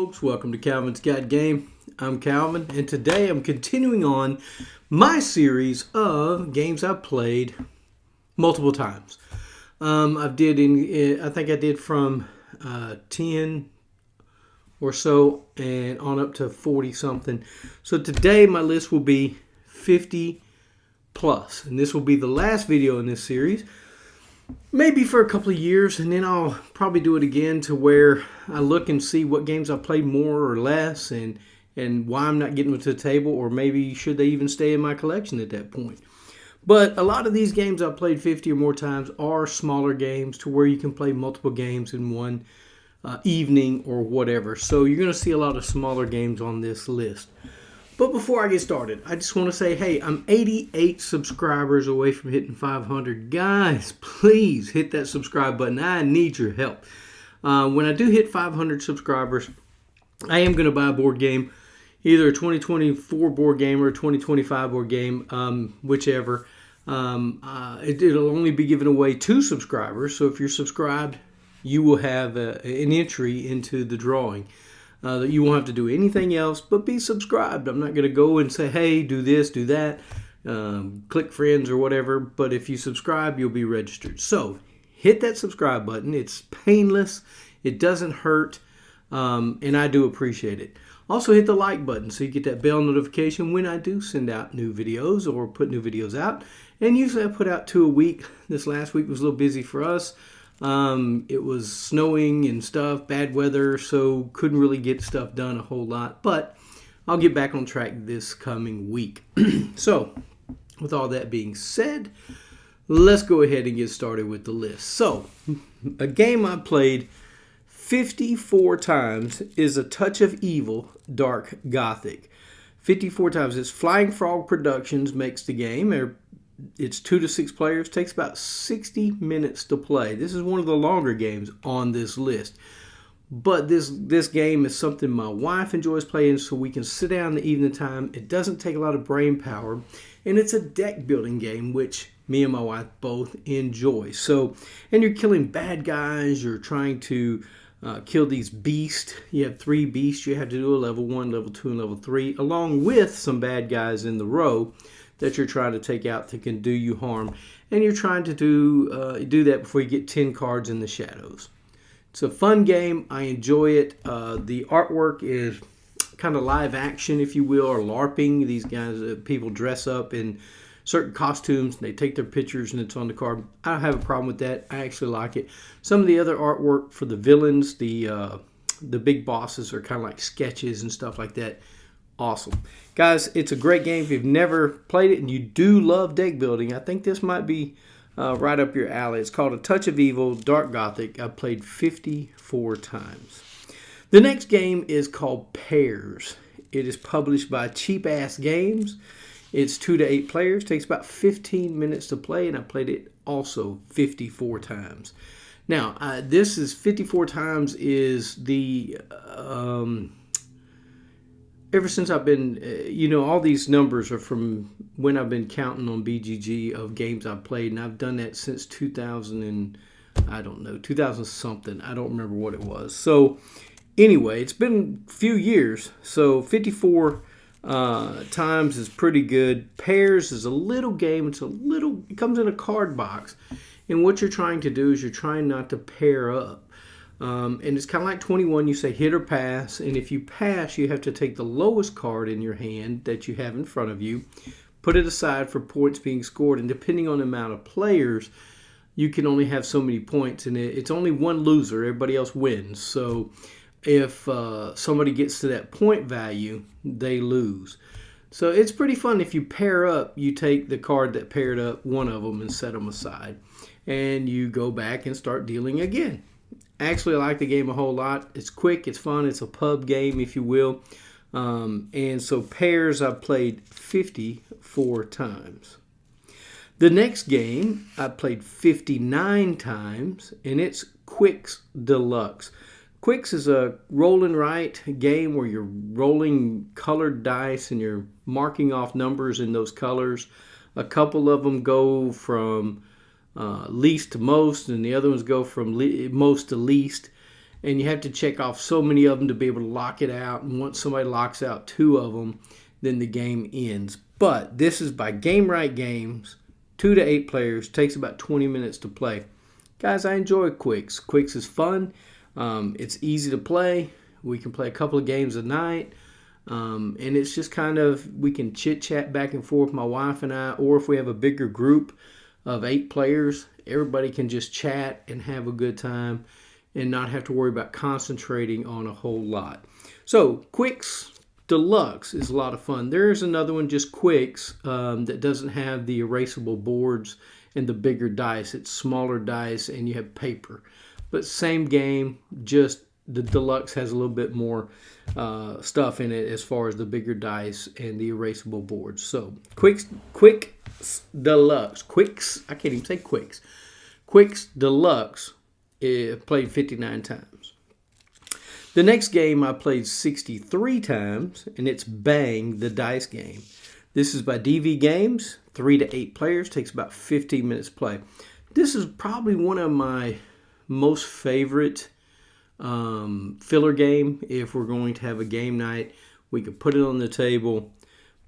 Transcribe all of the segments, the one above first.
folks, welcome to Calvin's Got Game. I'm Calvin, and today I'm continuing on my series of games I've played multiple times. I think I did from 10 or so and on up to 40 something. So today my list will be 50 plus, and this will be the last video in this series. Maybe for a couple of years, and then I'll probably do it again to where I look and see what games I played more or less and why I'm not getting them to the table, or maybe should they even stay in my collection at that point. But a lot of these games I've played 50 or more times are smaller games to where you can play multiple games in one evening or whatever. So you're going to see a lot of smaller games on this list. But before I get started, I just want to say, hey, I'm 88 subscribers away from hitting 500. Guys, please hit that subscribe button. I need your help. When I do hit 500 subscribers, I am going to buy a board game, either a 2024 board game or a 2025 board game, whichever. It'll only be given away to subscribers. So if you're subscribed, you will have an entry into the drawing. That you won't have to do anything else but be subscribed. I'm not going to go and say, hey, do this, do that, click friends or whatever. But if you subscribe, you'll be registered. So hit that subscribe button. It's painless. It doesn't hurt. And I do appreciate it. Also hit the like button so you get that bell notification when I do send out new videos or put new videos out. And usually I put out 2 a week. This last week was a little busy for us. It was snowing and stuff, bad weather, so couldn't really get stuff done a whole lot, but I'll get back on track this coming week. So, with all that being said, let's go ahead and get started with the list. So, a game I played 54 times is A Touch of Evil Dark Gothic. 54 times. It's Flying Frog Productions makes the game. It's 2 to 6 players. Takes about 60 minutes to play. This is one of the longer games on this list. But this game is something my wife enjoys playing, so we can sit down in the evening time. It doesn't take a lot of brain power. And it's a deck building game, which me and my wife both enjoy. So, and you're killing bad guys. You're trying to kill these beasts. You have 3 beasts you have to do, a level 1, level 2, and level 3, along with some bad guys in the row that you're trying to take out that can do you harm. And you're trying to do that before you get 10 cards in the shadows. It's a fun game. I enjoy it. The artwork is kind of live action, if you will, or LARPing. These guys, people dress up in certain costumes. They take their pictures and it's on the card. I don't have a problem with that. I actually like it. Some of the other artwork for the villains, the big bosses, are kind of like sketches and stuff like that. Awesome. Guys, it's a great game. If you've never played it and you do love deck building, I think this might be right up your alley. It's called A Touch of Evil Dark Gothic. I've played 54 times. The next game is called Pairs. It is published by Cheap Ass Games. It's 2 to 8 players. Takes about 15 minutes to play, and I played it also 54 times. Now, this is 54 times is the... ever since I've been, all these numbers are from when I've been counting on BGG of games I've played, and I've done that since 2000 and, 2000 something. I don't remember what it was. So, anyway, it's been a few years. So, 54 times is pretty good. Pairs is a little game. It comes in a card box. And what you're trying to do is you're trying not to pair up. And it's kind of like 21. You say hit or pass, and if you pass, you have to take the lowest card in your hand that you have in front of you, put it aside for points being scored, and depending on the amount of players, you can only have so many points, and it's only one loser. Everybody else wins. So if somebody gets to that point value, they lose. So it's pretty fun. If you pair up, you take the card that paired up, one of them, and set them aside, and you go back and start dealing again. Actually, I like the game a whole lot. It's quick, it's fun, it's a pub game, if you will. And so Pairs I've played 54 times. The next game I played 59 times, and it's Quicks Deluxe. Quicks is a roll and write game where you're rolling colored dice and you're marking off numbers in those colors. A couple of them go from least to most, and the other ones go from most to least. and you have to check off so many of them to be able to lock it out. And once somebody locks out 2 of them, then the game ends. But this is by Game Right Games, 2 to 8 players, takes about 20 minutes to play. Guys, I enjoy Quicks. Quicks is fun. It's easy to play. We can play a couple of games a night. And it's just kind of, we can chit-chat back and forth, my wife and I, or if we have a bigger group of 8 players, everybody can just chat and have a good time and not have to worry about concentrating on a whole lot. So, Quicks Deluxe is a lot of fun. There's another one, just Quicks, that doesn't have the erasable boards and the bigger dice. It's smaller dice and you have paper. But same game, just the Deluxe has a little bit more stuff in it as far as the bigger dice and the erasable boards. So, Quicks Deluxe. Quicks, I can't even say Quicks. Quicks Deluxe, played 59 times. The next game I played 63 times, and it's Bang, the dice game. This is by DV Games, 3 to 8 players, takes about 15 minutes to play. This is probably one of my most favorite filler game. If we're going to have a game night, we could put it on the table,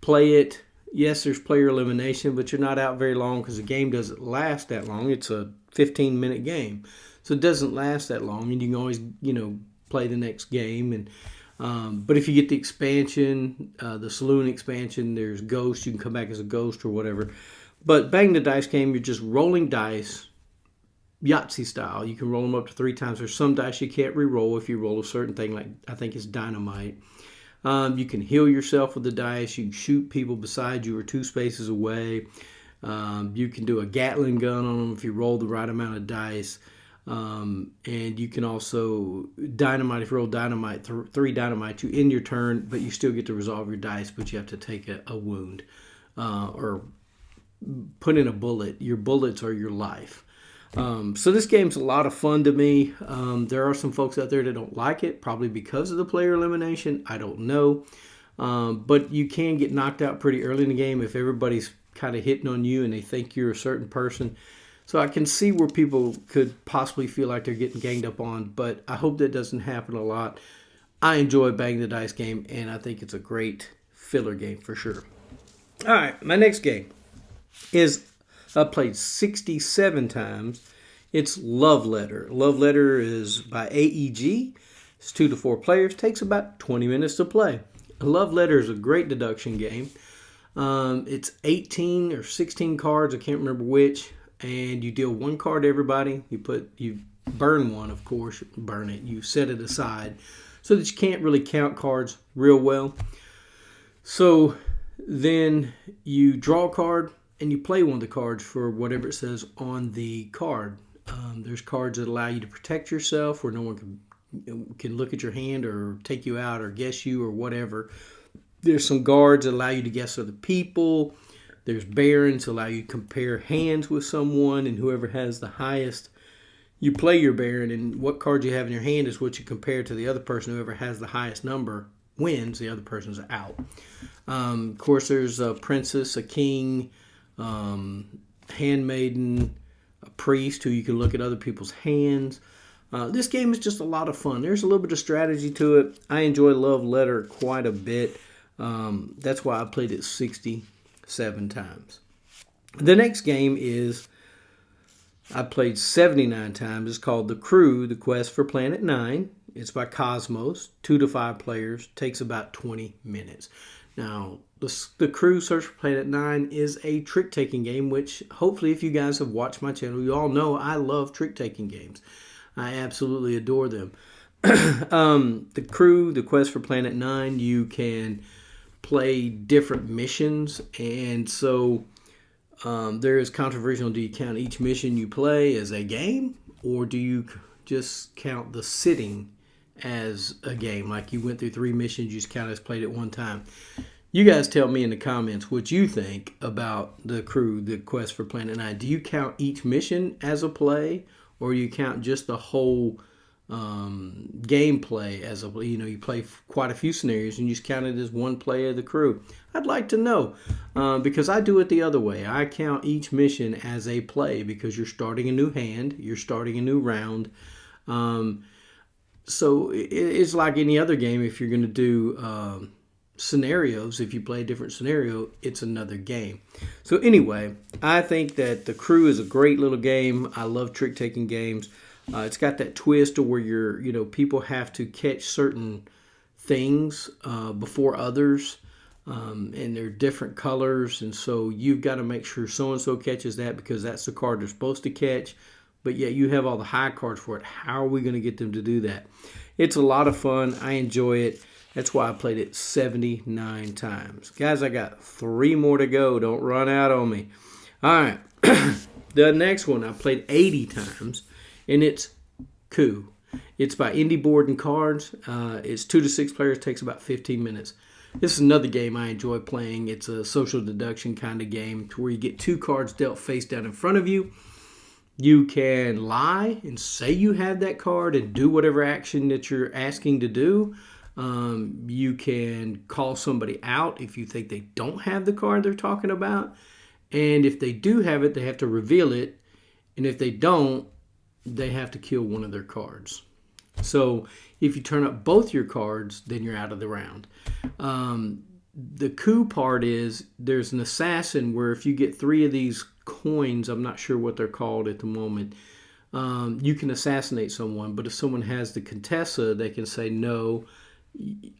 play it. Yes, there's player elimination, but you're not out very long because the game doesn't last that long. It's a 15-minute game, so it doesn't last that long, and you can always, play the next game. And but if you get the expansion, the saloon expansion, there's ghosts. You can come back as a ghost or whatever. But Bang the dice game, you're just rolling dice, Yahtzee style. You can roll them up to 3 times. There's some dice you can't re-roll if you roll a certain thing, like I think it's dynamite. You can heal yourself with the dice. You can shoot people beside you or 2 spaces away. You can do a Gatling gun on them if you roll the right amount of dice. And you can also dynamite. If you roll dynamite, 3 dynamite, you end your turn, but you still get to resolve your dice, but you have to take a wound or put in a bullet. Your bullets are your life. So this game's a lot of fun to me. There are some folks out there that don't like it, probably because of the player elimination. I don't know. But you can get knocked out pretty early in the game if everybody's kind of hitting on you and they think you're a certain person. So I can see where people could possibly feel like they're getting ganged up on, but I hope that doesn't happen a lot. I enjoy Bang the Dice game, and I think it's a great filler game for sure. All right, my next game is I played 67 times. It's Love Letter. Love Letter is by AEG. It's 2 to 4 players. Takes about 20 minutes to play. Love Letter is a great deduction game. It's 18 or 16 cards. I can't remember which. And you deal 1 card to everybody. You burn one, of course. Burn it. You set it aside so that you can't really count cards real well. So then you draw a card and you play one of the cards for whatever it says on the card. There's cards that allow you to protect yourself where no one can look at your hand or take you out or guess you or whatever. There's some guards that allow you to guess other people. There's barons that allow you to compare hands with someone, and whoever has the highest, you play your baron, and what card you have in your hand is what you compare to the other person. Whoever has the highest number wins, the other person's out. Of course, there's a princess, a king, handmaiden, a priest who you can look at other people's hands. This game is just a lot of fun. There's a little bit of strategy to it. I enjoy Love Letter quite a bit. That's why I played it 67 times. The next game is I played 79 times. It's called The Crew, The Quest for Planet 9. It's by Cosmos, 2 to 5 players. Takes about 20 minutes. Now, the Crew Search for Planet 9 is a trick-taking game, which hopefully if you guys have watched my channel, you all know I love trick-taking games. I absolutely adore them. The Crew, The Quest for Planet 9, you can play different missions, and so there is controversial. Do you count each mission you play as a game, or do you just count the sitting as a game? Like you went through 3 missions, you just count as played at one time. You guys tell me in the comments what you think about The Crew, The Quest for Planet 9. Do you count each mission as a play, or you count just the whole gameplay as a, you play quite a few scenarios and you just count it as one play of The Crew? I'd like to know, because I do it the other way. I count each mission as a play because you're starting a new hand, you're starting a new round. So it's like any other game. If you're going to do scenarios, if you play a different scenario, it's another game. So anyway, I think that The Crew is a great little game. I love trick-taking games. It's got that twist where people have to catch certain things before others, and they're different colors, and so you've got to make sure so-and-so catches that because that's the card they're supposed to catch, but yet you have all the high cards for it. How are we going to get them to do that? It's a lot of fun. I enjoy it. That's why I played it 79 times. Guys, I got 3 more to go. Don't run out on me. All right. The next one I played 80 times, and it's Coup. It's by Indie Board and Cards. It's 2 to 6 players. Takes about 15 minutes. This is another game I enjoy playing. It's a social deduction kind of game to where you get 2 cards dealt face down in front of you. You can lie and say you have that card and do whatever action that you're asking to do. You can call somebody out if you think they don't have the card they're talking about. And if they do have it, they have to reveal it. And if they don't, they have to kill one of their cards. So if you turn up both your cards, then you're out of the round. The coup part is there's an assassin where if you get 3 of these coins, I'm not sure what they're called at the moment, you can assassinate someone. But if someone has the Contessa, they can say, no,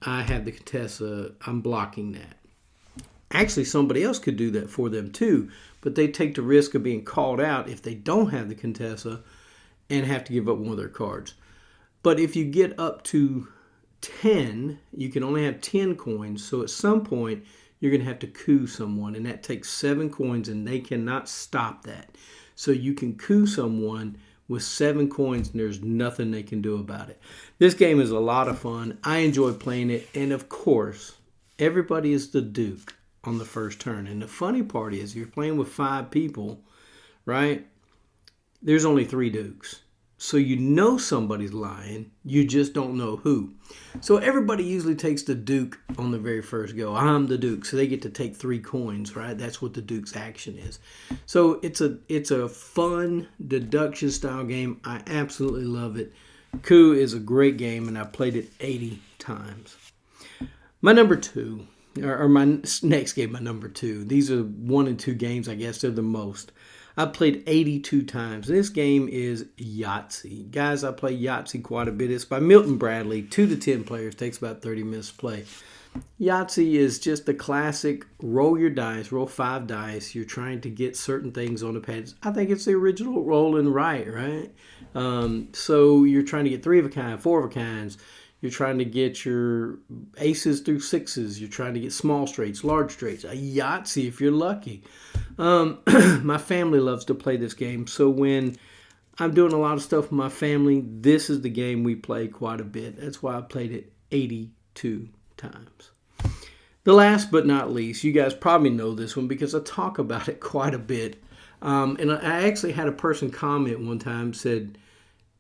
I have the Contessa, I'm blocking that. Actually, somebody else could do that for them too, but they take the risk of being called out if they don't have the Contessa and have to give up one of their cards. But if you get up to 10, you can only have 10 coins, so at some point you're going to have to coup someone, and that takes 7 coins, and they cannot stop that. So you can coup someone with 7 coins, and there's nothing they can do about it. This game is a lot of fun. I enjoy playing it, and of course, everybody is the Duke on the first turn. And the funny part is, you're playing with 5 people, right? There's only 3 Dukes. So you know somebody's lying, you just don't know who. So everybody usually takes the Duke on the very first go. I'm the Duke, so they get to take 3 coins, right? That's what the Duke's action is. So it's a fun deduction style game. I absolutely love it. Coup is a great game, and I played it 80 times. My number 2, or my next game, my number 2. These are 1 and 2 games, I guess. They're the most. I played 82 times. This game is Yahtzee. Guys, I play Yahtzee quite a bit. It's by Milton Bradley. 2 to 10 players. Takes about 30 minutes to play. Yahtzee is just the classic roll your dice, roll 5 dice. You're trying to get certain things on the pad. I think it's the original roll and write, right? So you're trying to get 3 of a kind, 4 of a kinds. You're trying to get your aces through 6s. You're trying to get small straights, large straights. A Yahtzee if you're lucky. My family loves to play this game. So when I'm doing a lot of stuff with my family, this is the game we play quite a bit. That's why I played it 82 times. The last but not least, you guys probably know this one because I talk about it quite a bit. And I actually had a person comment one time, said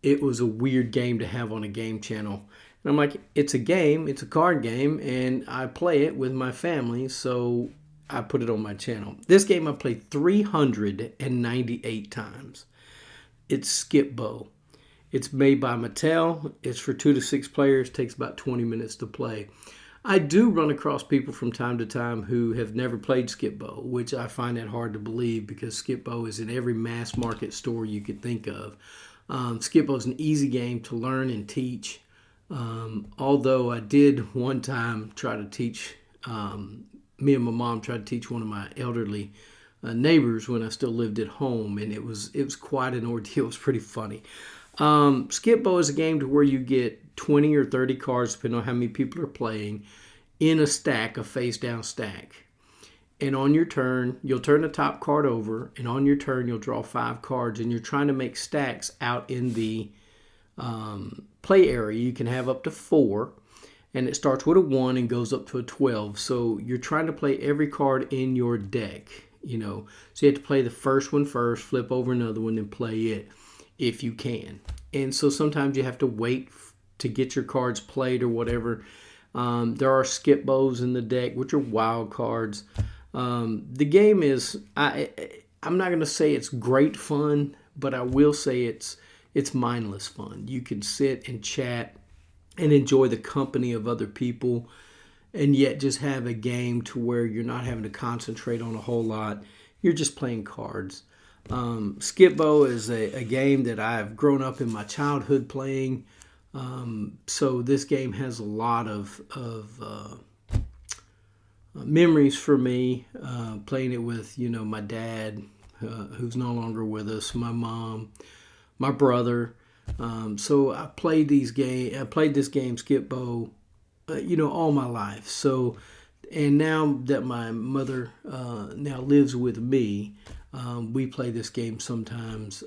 it was a weird game to have on a game channel. And I'm like, it's a game, it's a card game, and I play it with my family, so I put it on my channel. This game I played 398 times. It's Skip Bow. It's made by Mattel. It's for 2 to 6 players. Takes about 20 minutes to play. I do run across people from time to time who have never played Skip Bow, which I find that hard to believe because Skip Bow is in every mass market store you could think of. Skip Bow is an easy game to learn and teach. Although I did one time try to teach, me and my mom tried to teach one of my elderly neighbors when I still lived at home, and it was quite an ordeal. It was pretty funny. Skip Bow is a game to where you get 20 or 30 cards, depending on how many people are playing, in a stack, a face-down stack. And on your turn, you'll turn the top card over, and on your turn, you'll draw 5 cards, and you're trying to make stacks out in the play area. You can have up to 4, and it starts with a 1 and goes up to a 12. So you're trying to play every card in your deck, so you have to play the first one first, flip over another one, and play it if you can. And so sometimes you have to wait to get your cards played or whatever. There are skip bows in the deck, which are wild cards. The game is, I'm not going to say it's great fun, but I will say it's mindless fun. You can sit and chat and enjoy the company of other people, and yet just have a game to where you're not having to concentrate on a whole lot. You're just playing cards. Skip-Bo is a game that I've grown up in my childhood playing. So this game has a lot of memories for me. Playing it with, my dad, who's no longer with us, my mom, my brother. So I played this game, Skip-Bo, all my life. So, and now that my mother now lives with me, we play this game sometimes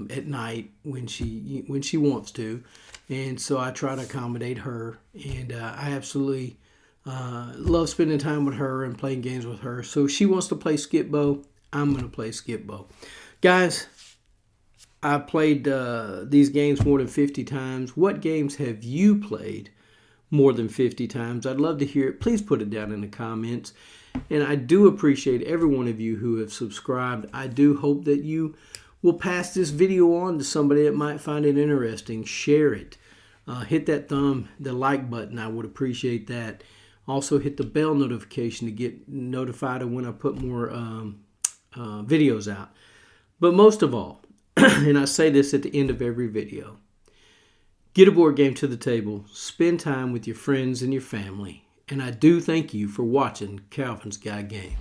at night when she wants to, and so I try to accommodate her. And I absolutely love spending time with her and playing games with her. So if she wants to play Skip-Bo, I'm going to play Skip-Bo. Guys, I've played these games more than 50 times. What games have you played more than 50 times? I'd love to hear it. Please put it down in the comments. And I do appreciate every one of you who have subscribed. I do hope that you will pass this video on to somebody that might find it interesting. Share it. Hit that the like button. I would appreciate that. Also hit the bell notification to get notified of when I put more videos out. But most of all, and I say this at the end of every video, get a board game to the table, spend time with your friends and your family, and I do thank you for watching Calvin's Guide Game.